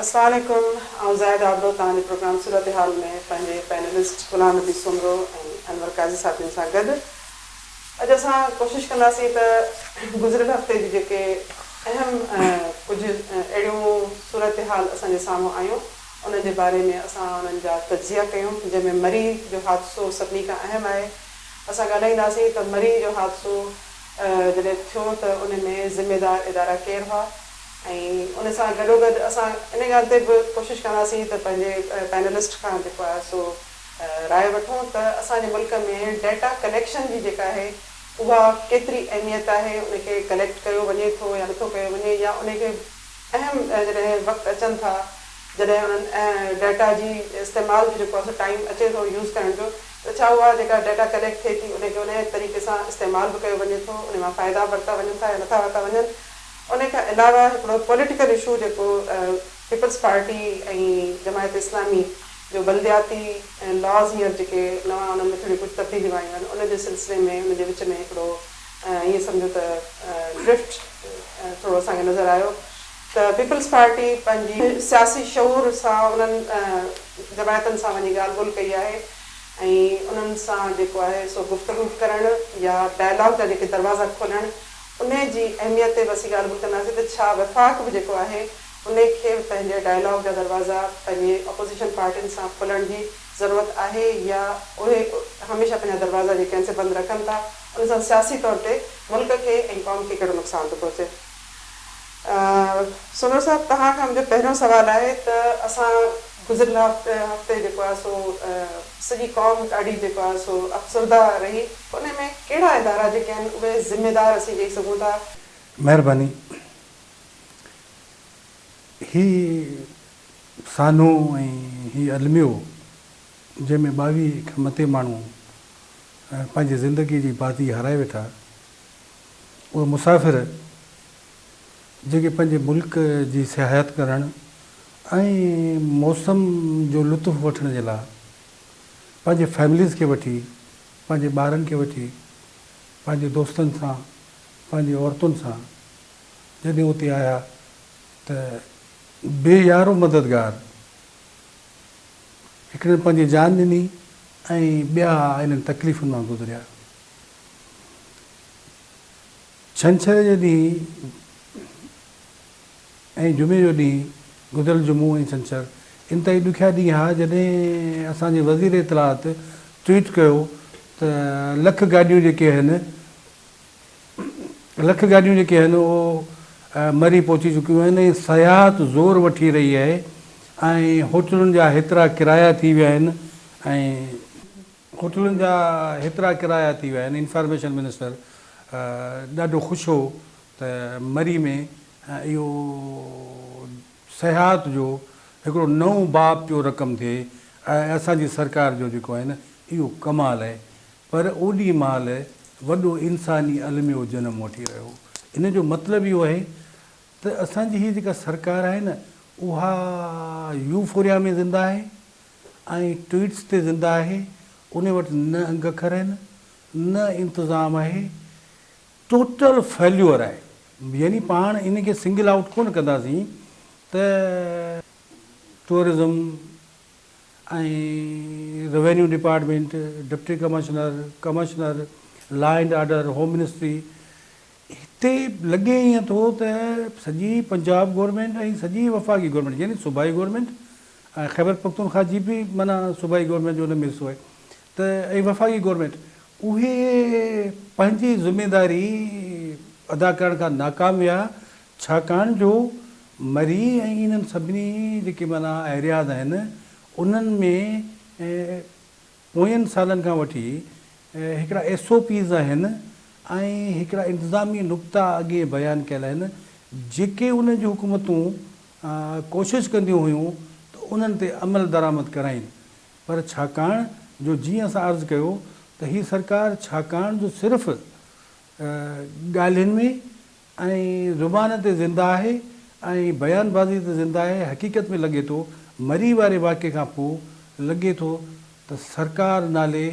अस्सलाम वालेकुम। आउं ज़ाहिद आबरो तव्हांजे प्रोग्राम सूरत हाल में पंहिंजे पैनलिस्ट गुलाम नबी सुमरो ऐं अनवर काज़ी साहिबनि सां गॾु अॼु असां कोशिशि कंदासीं त गुज़िरियल हफ़्ते जी जेके अहम कुझु अहिड़ियूं सूरत हाल असांजे साम्हूं आयूं उन जे बारे में असां उन्हनि जा तजिया कयूं, जंहिंमें मरी जो हादसो सभिनी खां अहम आहे। असां ॻाल्हाईंदासीं त मरी जो हादसो जॾहिं थियो त उन में ज़िम्मेदार इदारा केरु हुआ ऐं उन सां गॾोगॾु असां इन ॻाल्हि ते बि कोशिशि कंदासीं त पंहिंजे पैनलिस्ट खां जेको आहे सो राय वठूं त असांजे मुल्क में डेटा कलेक्शन जी जेका आहे उहा केतिरी अहमियत आहे, उनखे कलेक्ट कयो वञे थो या नथो कयो वञे, या उनखे अहम जॾहिं वक़्तु अचनि था जॾहिं उन्हनि डेटा जी इस्तेमालु जेको आहे टाइम अचे थो यूज़ करण जो, त छा उहा जेका डेटा कलेक्ट थिए थी उनखे उन तरीक़े सां इस्तेमालु बि कयो वञे थो, उन मां फ़ाइदा वरिता वञनि था या नथा वरिता वञनि। उन खां अलावा हिकिड़ो पॉलिटिकल इशू जेको पीपल्स पार्टी ऐं जमायत इस्लामी जो बलदियाती लॉज़ हींअर जेके नवां उन्हनि में थोरी कुझु तब्दीलियूं आयूं आहिनि उन जे सिलसिले में उन जे विच में हिकिड़ो ईअं सम्झो त ड्रिफ्ट थोरो असांखे नज़र आयो त पीपल्स पार्टी पंहिंजी सियासी शऊर सां उन्हनि जमायतनि सां वञी ॻाल्हि ॿोल कई आहे ऐं उन्हनि सां जेको आहे सो गुफ़्तगू करणु या डायलॉग जा जेके दरवाज़ा खोलणु उन जी अहमियत ते बसि ॻाल्हि ॿोल कंदासीं त छा वफ़ाक़ बि जेको आहे उनखे पंहिंजे डायलॉग जा दरवाज़ा पंहिंजे अपोज़िशन पार्टियुनि सां खुलण जी ज़रूरत आहे या उहे हमेशह पंहिंजा दरवाज़ा जेके आहिनि से बंदि रखनि था, उन सां सियासी तौर ते मुल्क खे ऐं क़ौम खे कहिड़ो नुक़सानु थो पहुचे। सुमर साहिबु, तव्हां खां मुंहिंजो पहिरियों सुवालु आहे त असां गुज़िरियल हफ़्ते जेको आहे सो सॼी क़ौम ॾाढी जेको आहे सो अफ़सरदा रही, उन में कहिड़ा इदारा जेके आहिनि उहे ज़िम्मेदार असीं चई सघूं था? महिरबानी। ही सानो ऐं ही अलमियो जंहिंमें 22 खां मथे माण्हू पंहिंजी ज़िंदगी जी बाज़ी हाराए वेठा, उहे मुसाफ़िर जेके पंहिंजे मुल्क जी सियाहत करणु ऐं मौसम जो लुत्फ़ वठण जे लाइ पंहिंजे फैमिलीज़ खे वठी, पंहिंजे ॿारनि खे वठी, पंहिंजे दोस्तनि सां, पंहिंजी औरतुनि सां जॾहिं उते आया त बेयारो मददगार हिकिड़े पंहिंजी जान ॾिनी ऐं ॿिया इन्हनि तकलीफ़ुनि मां गुज़रिया। छंछर जे ॾींहुं ऐं जुमे जो ॾींहुं गुज़िरियल जुमो ऐं छंछर इंतिहाई ॾुखिया ॾींहं हुआ जॾहिं असांजे वज़ीर इतलात ट्वीट कयो त लख गाॾियूं जेके आहिनि उहो मरी पहुची चुकियूं आहिनि ऐं सयाहत ज़ोर वठी रही आहे ऐं होटलुनि जा हेतिरा किराया थी विया आहिनि इंफॉर्मेशन मिनिस्टर ॾाढो ख़ुशि हो त मरी में इहो सयाहत जो हिकिड़ो नओं बाब पियो रक़म थिए ऐं असांजी सरकार जो जेको आहे न इहो कमाल आहे। पर ओॾी महिल वॾो इंसानी अलमियो जनम वठी रहियो। इन जो मतिलबु इहो आहे त असांजी हीअ जेका सरकार आहे न उहा यूफोरिया में ज़िंदा आहे ऐं ट्वीट्स ते ज़िंदा आहे। उन वटि न अंग अखर आहिनि, न इंतिज़ाम आहे, टोटल फेल्यूअर आहे। यानी पाण इनखे सिंगल आउट कोन कंदासीं त टूरिज़म ऐं revenue department, deputy commissioner, law and order, home ministry, हिते लॻे ईअं थो त सॼी पंजाब गवर्नमेंट ऐं सॼी वफ़ाक़ी गवर्नमेंट यानी सूबाई गवर्नमेंट ऐं ख़ैबर पख्तूनख्वा जी बि माना सूबाई गवर्नमेंट जो हुन में हिसो आहे त ऐं वफ़ाक़ी गवर्नमेंट उहे पंहिंजी ज़िमेदारी अदा करण खां नाकाम विया, छाकाणि जो मरी ऐं इन्हनि सभिनी जेके माना एरियाज़ आहिनि उन्हनि में पोयनि सालनि खां वठी हिकिड़ा SOPs आहिनि ऐं हिकिड़ा इंतिज़ामी नुक़्ता अॻे बयानु कयल आहिनि जेके उन जूं हुकूमतूं कोशिशि कंदियूं हुयूं त उन्हनि ते अमल दरामद कराइनि। पर छाकाणि जो जीअं असां अर्ज़ु कयो त हीअ सरकार छाकाणि जो सिर्फ़ु ॻाल्हियुनि में ऐं ज़ुबान ते ज़िंदा आहे ऐं बयानबाज़ी ते ज़िंदा आहे, हक़ीक़त में लॻे थो मरी वारे वाक़े खां पोइ लॻे थो त सरकार नाले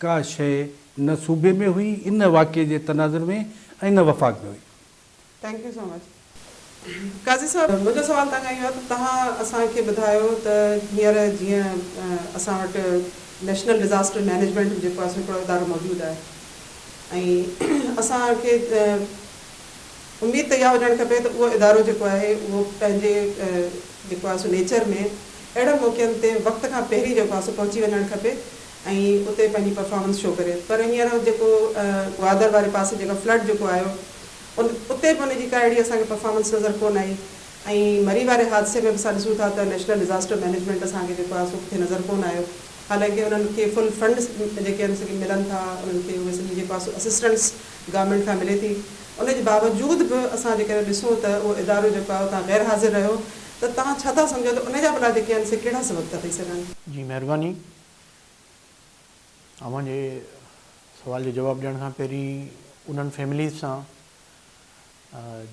का शइ न सूबे में हुई, इन वाक़े जे तनाज़ुर में ऐं न वफ़ाक़ में हुई। Thank you so much. Qazi साहब, मुंहिंजो सवाल तव्हां खां इहो आहे त तव्हां असांखे ॿुधायो त हींअर जीअं असां वटि नेशनल डिज़ास्टर मैनेजमेंट जेको आहे हिकिड़ो इदारो मौजूदु आहे ऐं असांखे उमेदु त इहा हुजणु खपे त उहो इदारो जेको आहे उहो पंहिंजे जेको आहे सो नेचर में अहिड़नि मौक़नि ते वक़्त खां पहिरीं जेको आहे सो पहुची वञणु खपे ऐं उते पंहिंजी परफॉर्मेंस शो करे। पर हींअर जेको ग्वादर वारे पासे जेको फ्लड जेको आयो उते बि उनजी का अहिड़ी असांखे परफॉर्मेंस नज़र कोन आई ऐं मरी वारे हादसे में बि असां ॾिसूं था त नेशनल डिज़ास्टर मैनेजमेंट असांखे जेको आहे सो किथे नज़र कोन आयो। हालांकि उन्हनि खे फुल फंड्स जेके आहिनि सभु मिलनि था, उन्हनि खे उहे सॼी जेको आहे सो असिस्टेंस गवर्नमेंट खां मिले थी। उनजे बावजूद बि असां जेकर ॾिसूं त उहो इदारो जेको आहे उतां ग़ैर हाज़िर रहियो त तव्हां छा था सम्झो त उनजा भला जेके आहिनि से कहिड़ा सबब था थी सघनि? जी महिरबानी। अव्हांजे सवाल जो जवाबु ॾियण खां पहिरीं उन्हनि फैमिलीज़ सां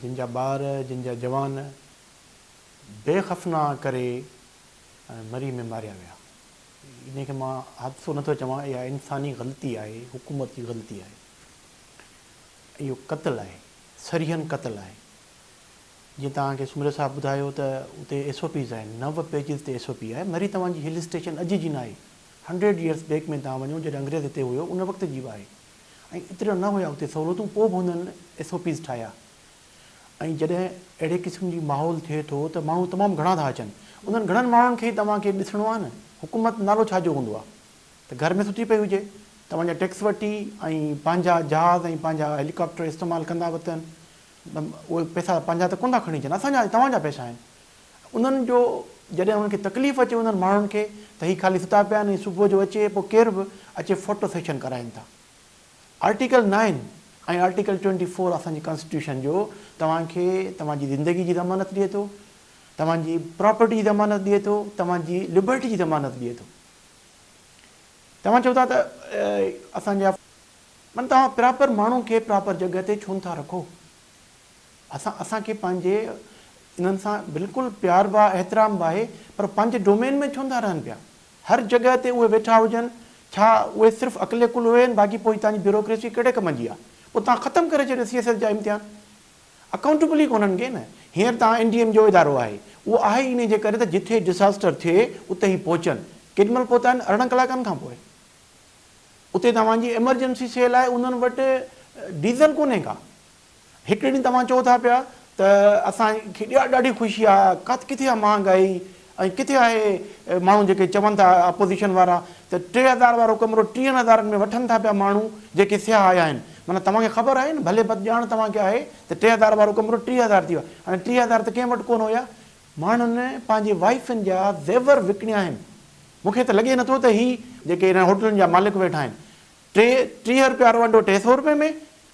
जिन जा ॿार, जिन जा जवान बेख़फ़ना करे मरी में मारिया विया, इन खे मां हादसो नथो चवां, इहा इंसानी ग़लती आहे, हुकूमत जी ग़लती आहे। इहो क़त्ल आहे, सरियन क़त्ल आहे। जीअं तव्हांखे सुमिर साहब ॿुधायो त उते SOPs आहिनि, 9 पेजिस ते SOP आहे। मरी तव्हांजी हिल स्टेशन अॼु जी न आहे, 100 years बैक में तव्हां वञो जॾहिं अंग्रेज़ हिते हुयो उन वक़्त जी आहे। ऐं एतिरा न हुया उते सहूलियतूं, पोइ बि हुननि SOPs ठाहिया। ऐं जॾहिं अहिड़े क़िस्म जी माहौल थिए थो त माण्हू तमामु घणा था अचनि, उन्हनि घणनि माण्हुनि खे तव्हांखे ॾिसणो आहे न। हुकूमत नालो छाजो हूंदो आहे त घर में सुठी पई हुजे, तव्हांजा टैक्स वठी ऐं पंहिंजा जहाज़ ऐं पंहिंजा हेलीकॉप्टर इस्तेमालु कंदा वरितनि, उहे पैसा पंहिंजा त कोन था खणी अचनि, असांजा तव्हांजा पैसा आहिनि। उन्हनि जो जॾहिं उन्हनि खे तकलीफ़ अचे उन्हनि माण्हुनि खे त हीअ ख़ाली सुता पिया आहिनि, सुबुह जो अचे, पोइ केर बि अचे फ़ोटो सेशन कराइनि था। आर्टिकल 9 ऐं आर्टिकल 24 असांजी कॉन्स्टिट्यूशन जो तव्हांखे तव्हांजी ज़िंदगी जी ज़मानत ॾिए थो, तव्हांजी प्रॉपर्टी जी ज़मानत ॾिए थो, तव्हांजी लिबर्टी जी ज़मानत ॾिए थो। तव्हां चओ था त असांजा माना तव्हां प्रॉपर माण्हू खे प्रॉपर जॻह ते छो नथा रखो? असांखे पंहिंजे इन्हनि सां बिल्कुलु प्यार बि आहे, एतिराम बि आहे, पर पंहिंजे डोमेन में छो नथा रहनि पिया? हर जॻह ते उहे वेठा हुजनि, छा उहे सिर्फ़ु अकेले कुल हुए आहिनि? बाक़ी पोइ तव्हांजी ब्यूरोक्रेसी कहिड़े कम जी आहे? पोइ तव्हां ख़तमु करे छॾियो CSS जा इम्तिहान। अकाउंटेबल ई कोन्हनि खे न। हींअर तव्हां NDM जो इदारो आहे, उहो आहे इन जे करे त जिथे डिसास्टर थिए उते ई पहुचनि। केॾीमहिल पहुता आहिनि 18 कलाकनि खां पोइ। उते तव्हांजी एमरजेंसी सेल आहे, उन्हनि वटि डीज़ल कोन्हे का। हिकु ॾींहुं तव्हां चओ था पिया त असांखे ॾाढी ख़ुशी आहे, किथे आहे महांगाई ऐं किथे आहे माण्हू जेके चवनि था अपोज़िशन वारा त 3000 वारो कमिरो 30,000 में वठनि था पिया माण्हू जेके सियाह आया आहिनि। माना तव्हांखे ख़बर आहे न, भले ॼाण तव्हांखे आहे त 3000 वारो कमिरो 30,000 थी वियो आहे। हाणे 30,000 त कंहिं वटि कोन हुया। माण्हुनि पंहिंजे वाइफुनि जा ज़ेवर विकिणिया आहिनि। मूंखे त लॻे नथो त ही जेके हिन होटलुनि जा मालिक वेठा आहिनि, 30 रुपया वारो वंडो 300 रुपए में,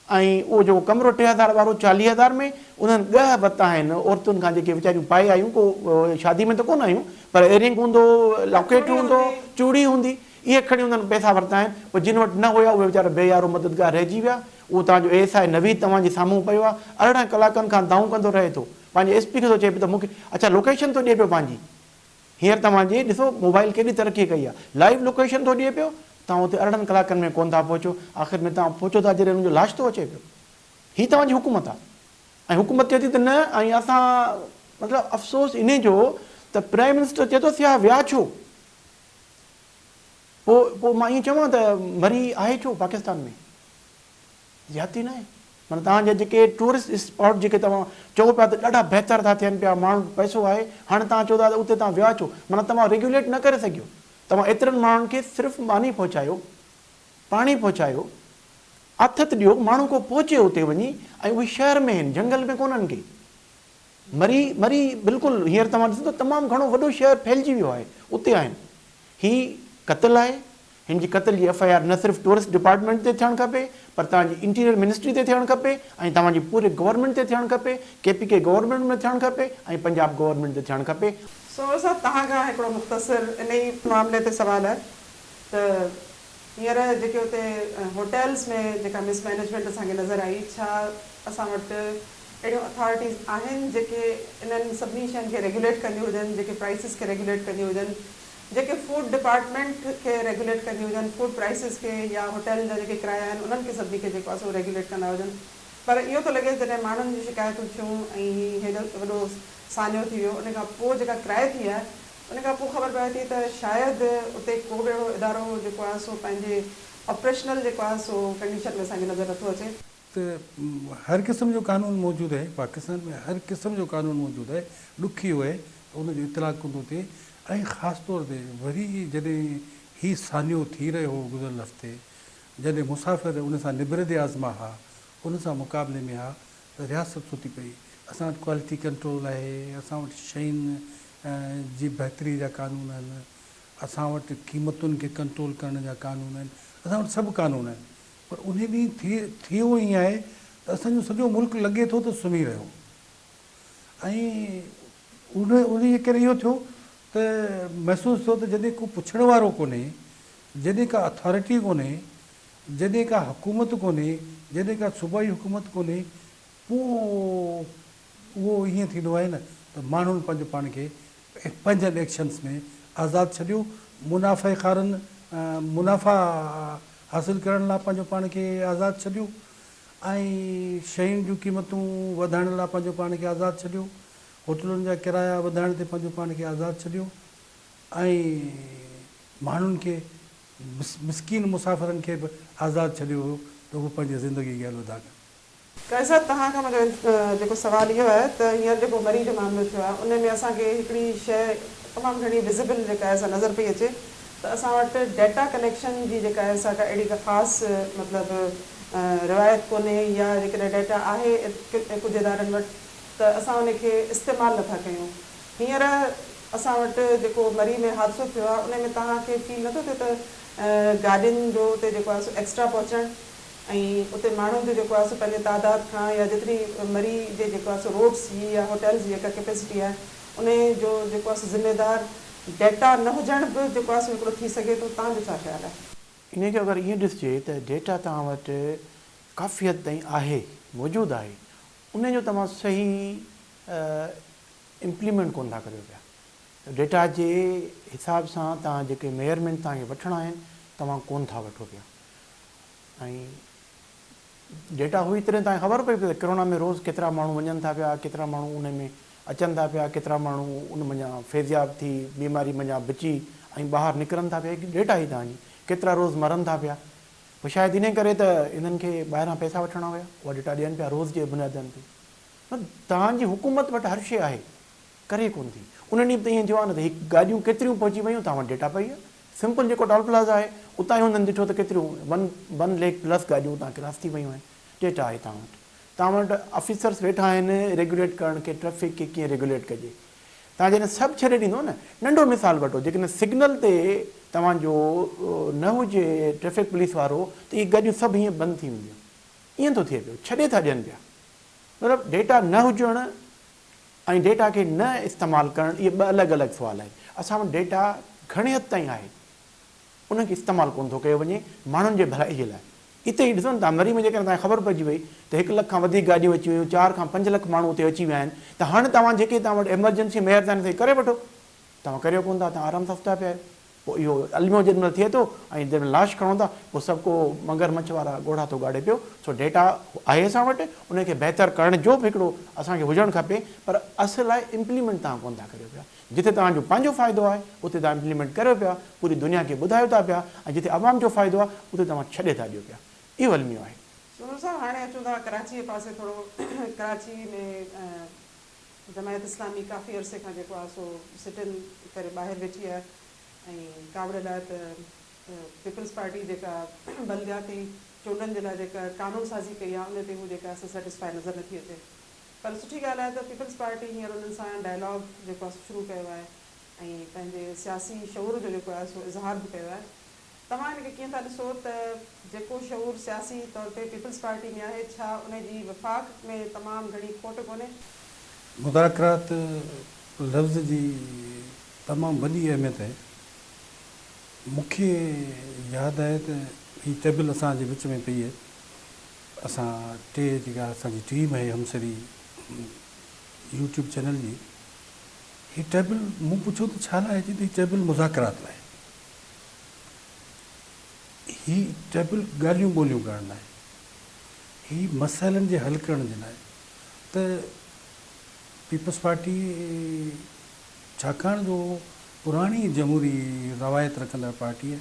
ऐं उहो जेको कमिरो 3000 वारो 40,000 में। उन्हनि ॻह वरिता आहिनि औरतुनि खां, जेके वीचारियूं पाए आयूं, को शादी में त कोन आयूं, पर एयरिंग हूंदो, लॉकेट हूंदो, चूड़ी हूंदी, इहे खणी उन्हनि पैसा वरिता आहिनि। पोइ जिन वटि न हुया उहे वीचारा बेयारो मददगार रहिजी विया। उहो तव्हांजो ASI नवीद तव्हांजे साम्हूं पियो आहे, 18 कलाकनि खां दाऊं कंदो रहे थो। पंहिंजे SP खे थो चए पियो त मूंखे अच्छा लोकेशन थो ॾिए पियो पंहिंजी। हींअर तव्हांजी ॾिसो मोबाइल केॾी तरक़ी कई आहे, लाइव लोकेशन थो ॾिए पियो। तव्हां उते 18 कलाकनि में कोन था पहुचो, आख़िर में तव्हां पहुचो था जॾहिं हुनजो लाश थो अचे पियो। हीअ तव्हांजी हुकूमत आहे। ऐं हुकूमत चए थी त न, ऐं असां मतिलबु अफ़सोस इन जो त प्राइम मिनिस्टर चए थो सियाह विया छो? पोइ मां ईअं चवां त मरी आहे छो पाकिस्तान में? ज़्यादती न आहे। माना तव्हांजा जेके टूरिस्ट स्पॉट जेके तव्हां चओ पिया त ॾाढा बहितर था थियनि पिया, माण्हू पैसो आहे, हाणे तव्हां चओ था त उते तव्हां विया छो? माना तव्हां रेगुलेट न करे सघियो। तव्हां एतिरनि माण्हुनि खे सिर्फ़ु मानी पहुचायो, पाणी पहुचायो, आथत ॾियो, माण्हू को पहुचे उते वञी, ऐं उहे शहर में आहिनि, जंगल में कोन्हनि के। मरी बिल्कुलु हींअर तव्हां ॾिसो त तमामु घणो वॾो शहर फैलिजी वियो आहे, उते आहिनि। हीअ क़त्ल आहे। हिन जी क़त्ल जी FIR न सिर्फ़ु टूरिस्ट डिपार्टमेंट ते थियणु खपे, पर तव्हांजी इंटीरियर मिनिस्ट्री ते थियणु खपे, ऐं तव्हांजी पूरे गवर्नमेंट ते थियणु खपे, KPK गवर्नमेंट में थियणु खपे, ऐं पंजाब गवर्नमेंट ते थियणु खपे। सो साहब, तव्हां खां हिकिड़ो मुख़्तसिर इन ई मामले ते सुवालु आहे त हींअर जेके हुते होटल्स में जेका मिसमैनेजमेंट असांखे नज़र आई, छा असां वटि अहिड़ियूं अथॉरिटीज़ आहिनि जेके इन्हनि सभिनी शयुनि खे रेगुलेट कंदियूं हुजनि, जेके प्राइसिस खे रेगुलेट कंदियूं हुजनि, जेके फूड डिपार्टमेंट खे रेगुलेट कंदियूं हुजनि, फूड प्राइसिस खे, या होटल जा जेके किराया आहिनि उन्हनि खे सभिनी खे जेको आहे सो रेगुलेट कंदा हुजनि? पर इहो थो लॻे जॾहिं माण्हुनि जी शिकायतूं थियूं ऐं हेॾो वॾो सान्यो थी वियो, उन खां पोइ जेका क्राए थी आहे उन खां पोइ ख़बर पए थी त शायदि उते को बि अहिड़ो इदारो जेको आहे सो पंहिंजे ऑपरेशनल जेको आहे सो कंडीशन में असांखे नज़र नथो अचे। त हर क़िस्म जो कानून मौजूदु आहे पाकिस्तान में, हर क़िस्म जो कानून मौजूदु आहे, ॾुखी आहे उनजो इतलाक़ हूंदो थिए। ऐं ख़ासि तौर ते वरी जॾहिं हीउ सान्यो थी रहियो हो गुज़िरियल हफ़्ते, जॾहिं मुसाफ़िर उन सां निबिरद आज़मा हा, उन सां मुक़ाबले में हा, त रियासत सुठी पई। असां वटि क्वालिटी कंट्रोल आहे, असां वटि शयुनि जी बहितरी जा कानून आहिनि, असां वटि क़ीमतुनि खे कंट्रोल करण जा कानून आहिनि, असां वटि सभु कानून आहिनि। पर उन ॾींहुं थियो ईअं आहे त असांजो सॼो मुल्क लॻे थो त सुम्ही रहियो। ऐं उन करे इहो थियो त महसूसु थियो त जॾहिं को पुछण वारो कोन्हे, जॾहिं का अथॉरिटी कोन्हे, जॾहिं का हुकूमत कोन्हे, जॾहिं का सूबाई हुकूमत कोन्हे, पोइ उहो ईअं थींदो आहे न त माण्हुनि पंहिंजो पाण खे पंहिंजनि एक्शन्स में आज़ादु छॾियो, मुनाफ़ा हासिलु करण लाइ पंहिंजो पाण खे आज़ादु छॾियो, ऐं शयुनि जूं क़ीमतूं वधाइण लाइ पंहिंजो पाण खे आज़ादु छॾियो, होटलुनि जा किराया वधाइण ते पंहिंजो पाण खे आज़ादु छॾियो, ऐं माण्हुनि खे मिसकीन मुसाफ़िरनि खे बि आज़ादु छॾियो हुयो त उहो पंहिंजी ज़िंदगी खे हलो था कनि। काज़ी साहिबु, तव्हां खां मुंहिंजो जेको सुवालु इहो आहे त हींअर जेको मरी जो मामिलो थियो आहे उन में असांखे हिकिड़ी शइ तमामु घणी विज़िबल जेका आहे सा नज़र पई अचे त असां वटि डेटा कनेक्शन जी जेका आहे सा का अहिड़ी का ख़ासि मतिलबु रिवायत कोन्हे, या जेकॾहिं डेटा आहे कुझु इदारनि वटि त असां उनखे इस्तेमालु नथा कयूं। हींअर असां वटि जेको मरी में हादसो थियो आहे उन में तव्हांखे फील नथो थिए त गाॾियुनि जो उते जेको आहे सो एक्स्ट्रा पहुचणु ऐं उते माण्हुनि जो जेको आहे सो पंहिंजे तादाद खां या जेतिरी मरी जे जेको आहे सो रोड्स जी या होटल्स जी जेका कैपेसिटी आहे उन जो जेको आहे सो ज़िम्मेदार डेटा न हुजण बि जेको आहे सो हिकिड़ो थी सघे थो। तव्हांजो छा ख़्यालु आहे? इनखे अगरि ईअं ॾिसिजे त डेटा तव्हां वटि काफ़ी हद ताईं आहे, मौजूदु आहे, उनजो तव्हां सही इम्प्लीमेंट कोन था करियो पिया। डेटा जे हिसाब सां तव्हां जेके मेयरमेंट तव्हांखे वठिणा आहिनि तव्हां कोन था वठो पिया। ऐं डेटा हुई तरह तव्हांखे ख़बर पई पई त कोरोना में रोज़ केतिरा माण्हू वञनि था पिया, केतिरा माण्हू उन में अचनि था पिया, केतिरा माण्हू उन मञा फैज़याब थी बीमारी मञा बची ऐं ॿाहिरि निकिरनि था पिया। डेटा ई तव्हांजी केतिरा रोज़ मरनि था पिया। पोइ शायदि इन करे त इन्हनि खे ॿाहिरां पैसा वठणा हुया, उहा डेटा ॾियनि पिया रोज़ जे बुनियादनि ते। तव्हांजी हुकूमत वटि हर शइ आहे, करे कोन थी। उन ॾींहुं त ईअं थियो आहे न त हिकु गाॾियूं केतिरियूं पहुची वियूं, तव्हां वटि डेटा पई आहे। सिंपल जेको टोल प्लाज़ा आहे उतां ई हुननि ॾिठो त केतिरियूं 1 लाख प्लस गाॾियूं उतां क्रॉस थी वियूं आहिनि। डेटा आहे तव्हां वटि। तव्हां वटि ऑफिसर्स वेठा आहिनि रेगुलेट करण खे, ट्रैफिक खे कीअं रेगुलेट कजे। तव्हां जॾहिं सभु छॾे ॾींदो न, नंढो मिसाल वठो, जेकॾहिं सिग्नल ते तव्हांजो न हुजे ट्रैफिक पुलिस वारो त इहे गाॾियूं सभु हीअं बंदि थी वेंदियूं। ईअं थो थिए पियो, छॾे था ॾियनि पिया। मतिलबु डेटा न हुजणु ऐं डेटा खे न इस्तेमालु करणु, इहे ॿ अलॻि अलॻि सुवाल आहिनि। असां वटि डेटा घणे हद ताईं आहे, उनखे इस्तेमालु कोन थो कयो वञे माण्हुनि जे भलाई जे लाइ। हिते ई ॾिसो न तव्हां, मरी में जेकॾहिं तव्हांखे ख़बर पइजी वई त 1 लख खां वधीक गाॾियूं अची वियूं, 4 खां 5 लख माण्हू उते अची विया आहिनि, त हाणे तव्हां जेके तव्हां वटि एमरजेंसी मेयर था करे वठो, तव्हां करियो कोन था, तव्हां आराम सां सुठा पिया आहियो। पोइ इहो अलमियो जेॾीमहिल थिए थो ऐं जंहिंमहिल लाश खणो था, पोइ सभु को मगरमच्छ वारा ॻोढ़ा थो ॻाड़े पियो। सो डेटा आहे असां वटि, उनखे बहितर करण जो बि हिकिड़ो असांखे हुजणु खपे, पर असुल आहे इम्प्लीमेंट तव्हां कोन था करियो पिया। जिथे तव्हांजो पंहिंजो फ़ाइदो आहे उते तव्हां इम्प्लीमेंट करियो पिया, पूरी दुनिया खे ॿुधायो था पिया, ऐं जिथे आवाम जो फ़ाइदो आहे उते तव्हां छॾे था ॾियो पिया। इहो अलमियो आहे। सोनू साहब, हाणे अचूं था कराची जे पासे थोरो। कराची में जमायत इस्लामी काफ़ी अरसे खां जेको आहे सो सिटिन करे ॿाहिरि वेठी आहे, ऐं कावड़ लाइ त पीपल्स पार्टी जेका बलदियाती चूंडनि जे लाइ जेका कानून साज़ी कई आहे उन ते हू जेका आहे सेटिस्फाई नज़र नथी अचे। पर सुठी ॻाल्हि आहे त पीपल्स पार्टी हींअर उन्हनि सां डायलॉग जेको आहे शुरू कयो आहे ऐं पंहिंजे सियासी शऊर जो जेको आहे सो इज़हार बि कयो आहे। तव्हां हिनखे कीअं था ॾिसो त जेको शऊर सियासी तौर ते पीपल्स पार्टी में आहे, छा उनजी वफ़ाक़ में तमामु घणी खोट कोन्हे? मुज़ाकरात लफ़्ज़ जी तमामु वॾी अहमियत आहे। मूंखे यादि आहे त हीअ टेबल असांजे विच में पई आहे। असां टे जेका असांजी टीम आहे हमसरी यूट्यूब चैनल जी, हीअ टेबल मूं पुछियो त छा लाइ चई त हीअ टेबल मुज़ाकरात लाइ, हीअ टेबल ॻाल्हियूं ॿोलियूं करण लाइ, ही मसइलनि जे हल करण जे लाइ त पीपल्स पार्टी छाकाणि जो पुराणी जमहूरी रवायत रखंदड़ पार्टी आहे,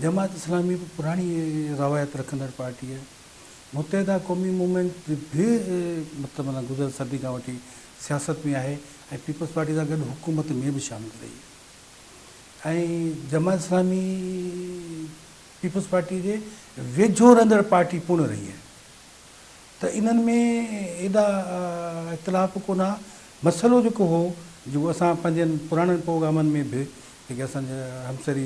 जमात इस्लामी बि पुराणी रवायत रखंदड़ पार्टी आहे, मुतहदा क़ौमी मूवमेंट बि मतिलबु माना गुज़िरियल सदी खां वठी सियासत में आहे ऐं पीपल्स पार्टी सां गॾु हुकूमत में बि शामिल रही आहे। ऐं जमात इस्लामी पीपल्स पार्टी जे वेझो रहंदड़ पार्टी पूर्ण रही आहे। त इन्हनि में एॾा इख़्तिलाफ़ कोन आहे। मसइलो जेको हो जेको असां पंहिंजनि पुराणनि प्रोग्रामनि में बि जेके असांजा हमसरी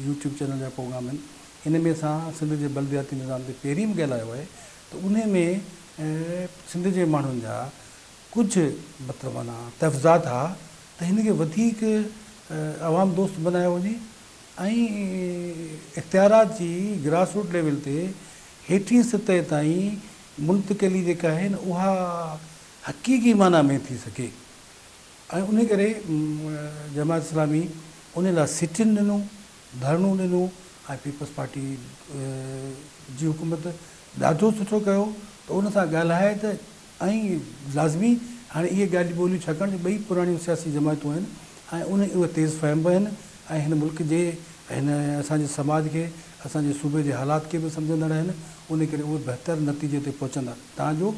यूट्यूब चैनल जा प्रोग्राम आहिनि, इन में असां सिंध जे बलदियाती निज़ाम ते पहिरीं बि ॻाल्हायो आहे त उन में सिंध जे माण्हुनि जा कुझु मतिलबु माना तफ़ज़ात हा त हिनखे वधीक आवाम दोस्त बनायो वञे ऐं इख़्तियारात जी ग्रास रूट लेवल ते हेठीं सतह ताईं मुंतक़िली जेका आहे न उहा हक़ीक़ी माना में थी सघे। ऐं उन करे जमात इस्लामी उन लाइ सिटिन ॾिनो, धरणो ॾिनो ऐं पीपल्स पार्टी जी हुकूमत ॾाढो सुठो कयो त उन सां ॻाल्हाए त ऐं लाज़मी हाणे इहे ॻाल्हियूं ॿोलियूं छाकाणि ॿई पुराणियूं सियासी जमातूं आहिनि ऐं उहे तेज़ फ़हम बि आहिनि ऐं हिन मुल्क जे हिन असांजे समाज खे असांजे सूबे जे हालात खे बि सम्झंदड़ आहिनि। उन करे उहे बहितर नतीजे ते पहुचंदा तव्हांजो।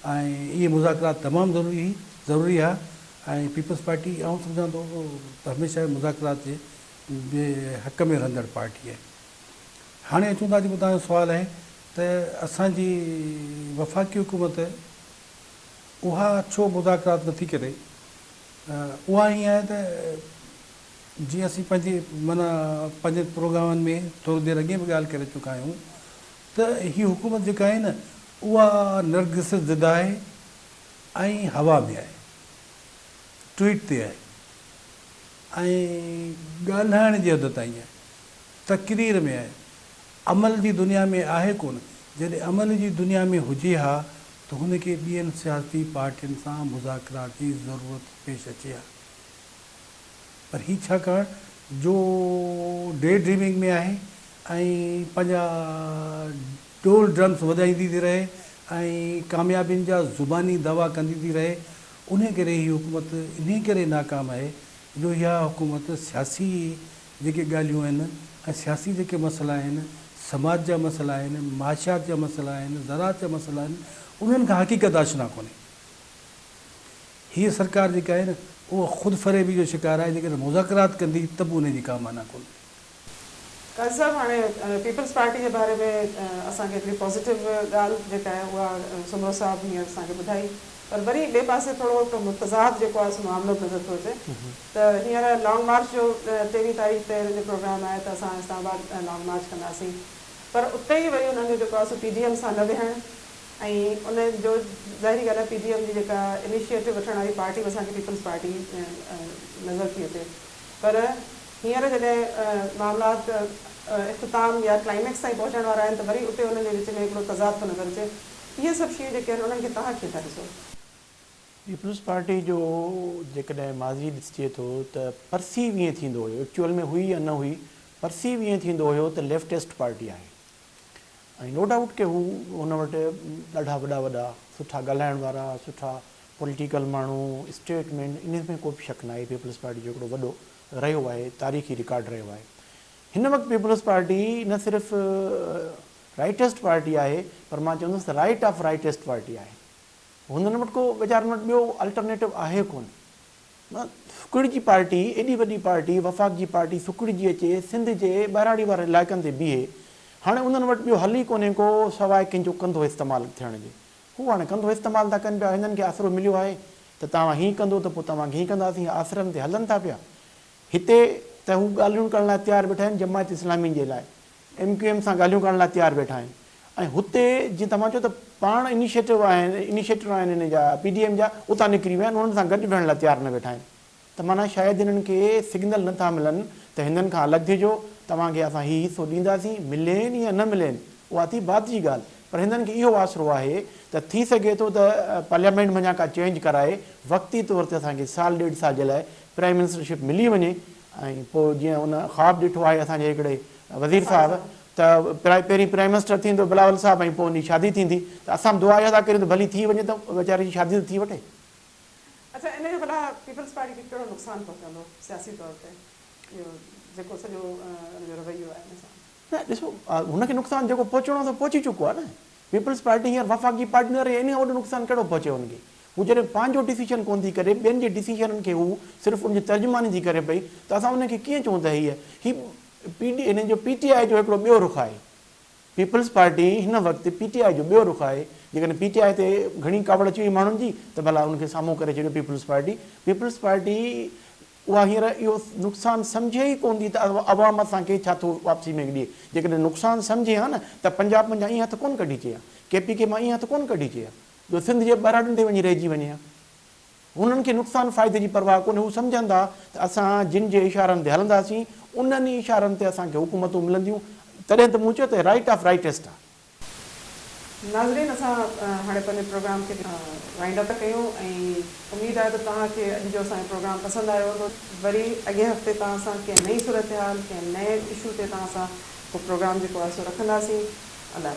ऐं इहे मुज़ाकरात तमामु ज़रूरी आहे ऐं पीपल्स पार्टी आउं सम्झां थो त हमेशह मुज़ाकरात जे हक़ में रहंदड़ पार्टी आहे। हाणे अचूं था जेको तव्हांजो सुवालु आहे त असांजी वफ़ाक़ी हुकूमत उहा छो मुज़ाकरात नथी करे। उहा ईअं आहे त जीअं असीं पंहिंजे प्रोग्रामनि में थोरी देरि अॻे बि ॻाल्हि करे चुका आहियूं त हीअ हुकूमत जेका आहे न उहा नरगिस ज़िदा आहे ऐं हवा में आहे, ट्वीट ते आहे ऐं ॻाल्हाइण जी हद ताईं आहे, तक़रीर में आहे, अमल जी दुनिया में आहे कोन। जॾहिं अमल जी दुनिया में हुजे हा त हुनखे ॿियनि सियासी पार्टियुनि सां मुज़ाकरात जी ज़रूरत पेश अचे हा। पर हीअ छाकाणि जो डे ड्रीमिंग में आहे ऐं पंहिंजा डोल ड्रम्स वॼाईंदी थी रहे ऐं कामयाबियुनि जा ज़ुबानी दावा कंदी थी रहे, उन करे हीअ हुकूमत इन करे नाकाम आहे जो इहा हुकूमत सियासी जेके ॻाल्हियूं आहिनि ऐं सियासी जेके मसइला आहिनि, समाज जा मसइला आहिनि, माशियात जा मसइला आहिनि, ज़राअत जा मसइला आहिनि, उन्हनि खां हक़ीक़त आशना कोन्हे। हीअ सरकार जेका आहे न उहा ख़ुदि फ़रेबी जो शिकार आहे। जेकॾहिं मुज़ाकरात कंदी त बि उनजी का माना कोन्हे। काज़ी साहब, हाणे पीपल्स पार्टी जे बारे में असांखे हिकिड़ी पॉज़िटिव ॻाल्हि जेका आहे उहा सुमरो साहिबु हींअर असांखे ॿुधाई, पर वरी ॿिए पासे थोरो मुतज़ाद जेको आहे मामिलो नज़र थो अचे त हींअर लॉन्ग मार्च जो 23 तारीख़ ते जो प्रोग्राम आहे त असां इस्लामाबाद लॉन्ग मार्च कंदासीं, पर उते ई वरी उन्हनि जो जेको आहे सो PDM सां न विहणु ऐं उन जो ज़ाहिरी ॻाल्हि आहे PDM जी जेका इनिशिएटिव वठण वारी पार्टी असांखे पीपल्स पार्टी नज़र थी अचे। पर हींअर जॾहिं मामलात इख़्तिताम या क्लाइमेक्स ताईं पहुचण वारा आहिनि त वरी उते उन्हनि जे विच में हिकिड़ो तज़ाद थो नज़र अचे। इहे सभु शयूं जेके आहिनि उन्हनि खे तव्हां कीअं था ॾिसो? पीपल्स पार्टी जो जेकॾहिं माज़ी ॾिसिजे थो त परसीव ईअं थींदो हुयो, एक्चुअल में हुई या न हुई, परसीव ईअं थींदो हुयो त लेफ्टेस्ट पार्टी आहे ऐं नो डाउट के हू हुन वटि ॾाढा वॾा सुठा ॻाल्हाइण वारा, सुठा पॉलिटिकल माण्हू, स्टेटमेंट, इन में को बि शक न आहे। पीपल्स पार्टी जो हिकिड़ो वॾो रहियो आहे, तारीख़ी रिकॉर्ड रहियो आहे। हिन वक़्तु पीपल्स पार्टी न सिर्फ़ु राइटेस्ट पार्टी आहे, पर मां चवंदुसि राइट ऑफ राइटेस्ट पार्टी आहे। हुननि वटि को वीचारनि वटि ॿियो अल्टरनेटिव आहे कोन। सुकड़िजी पार्टी, एॾी वॾी पार्टी, वफ़ाक़ जी पार्टी सुकड़िजी अचे, सिंध जे ॿाहिराड़ी वारे इलाइक़नि ते बीहे, हाणे उन्हनि वटि ॿियो हल ई कोन्हे को सवाइ कंहिंजो कंधो इस्तेमालु थियण जे। हू हाणे कंधो इस्तेमालु था कनि पिया, हिननि खे आसिरो मिलियो आहे त तव्हां हीअं कंदो त पोइ तव्हांखे हीअं कंदासीं, आसिरनि ते हलनि था पिया। हिते त हू ॻाल्हियूं करण लाइ तयारु वेठा आहिनि जमात इस्लामी जे लाइ, MQM सां ॻाल्हियूं करण लाइ तयारु वेठा आहिनि। ऐं हुते जीअं तव्हां चओ त पाण इनिशिएटिव आहिनि हिन जा PDM जा, उतां निकिरी विया आहिनि, उन्हनि सां गॾु विहण लाइ तयारु न वेठा आहिनि। त माना शायदि हिननि खे सिग्नल नथा मिलनि त हिननि खां अलॻि थिजो, तव्हांखे असां हीउ हिसो ॾींदासीं, मिलेनि या न मिलेनि उहा थी बात जी ॻाल्हि। पर हिननि खे इहो आसिरो आहे त थी सघे थो त पार्लियामेंट में का चेंज कराए वक़्ती तौर ते असांखे साल ॾेढ साल जे लाइ प्राइम मिनिस्टरशिप मिली वञे। ऐं पोइ जीअं उन ख़्वाबु ॾिठो आहे असांजे हिकिड़े वज़ीर साहिबु, पहिरीं प्राइम मिनिस्टर थींदो बिलावल साहब ऐं पोइ उनजी शादी थींदी त असां दुआ इहा था करियूं त भली थी वञे त वीचारे जी शादी त थी वठे। अच्छा, इन जो भला पीपल्स पार्टी खे कहिड़ो नुक़सानु पहुचंदो सियासी तौर ते इहो जेको सॼो जो रवैयो आहे हिन सां? न ॾिसो हुनखे नुक़सानु जेको पहुचणो आहे त पहुची चुको आहे न। पीपल्स पार्टी हींअर वफ़ाक़ी पार्टी न रही, इन खां वॾो नुक़सानु कहिड़ो पहुचे हुनखे? हू जॾहिं पंहिंजो डिसीजन कोन थी करे, ॿियनि जे डिसीजननि खे हू सिर्फ़ु उनजी तर्जुमानी थी करे पई, त असां उनखे कीअं चऊं त हिन जो PTI जो हिकिड़ो ॿियो रुख़ आहे। पीपल्स पार्टी हिन वक़्तु PTI जो ॿियो रुख़ आहे। जेकॾहिं PTI ते घणी कावड़ अची वई माण्हुनि जी त भला उनखे साम्हूं करे छॾियो पीपल्स पार्टी उहा हींअर इहो नुक़सानु सम्झे ई कोन थी त अवाम असांखे छा थो वापसी में ॾिए। जेकॾहिं नुक़सानु सम्झे हा न त पंजाब मुंहिंजा ईअं हथ कोन कढी चया, KPK मां ईअं हथ कोन कढी चया, जो सिंध जे ॿराड़नि ते वञी रहिजी वञे हा। उन्हनि खे नुक़सानु फ़ाइदे जी परवाह कोन्हे। हू सम्झंदा त असां जिन जे इशारनि ते हलंदासीं उन्हनि ई इशारनि ते असांखे हुकूमतूं मिलंदियूं, तॾहिं त मूं चयो त राइट ऑफ राइटेस्ट आहे। नाज़रीन, असां हाणे पंहिंजे प्रोग्राम खे वाइंड अप कयूं ऐं उमेदु आहे त तव्हांखे अॼु जो असांजो प्रोग्राम पसंदि आयो हूंदो। वरी अॻे हफ़्ते तव्हां सां कंहिं नई सूरत हाल कंहिं नए इशू ते तव्हां सां पोइ प्रोग्राम जेको आहे सो रखंदासीं। अलाह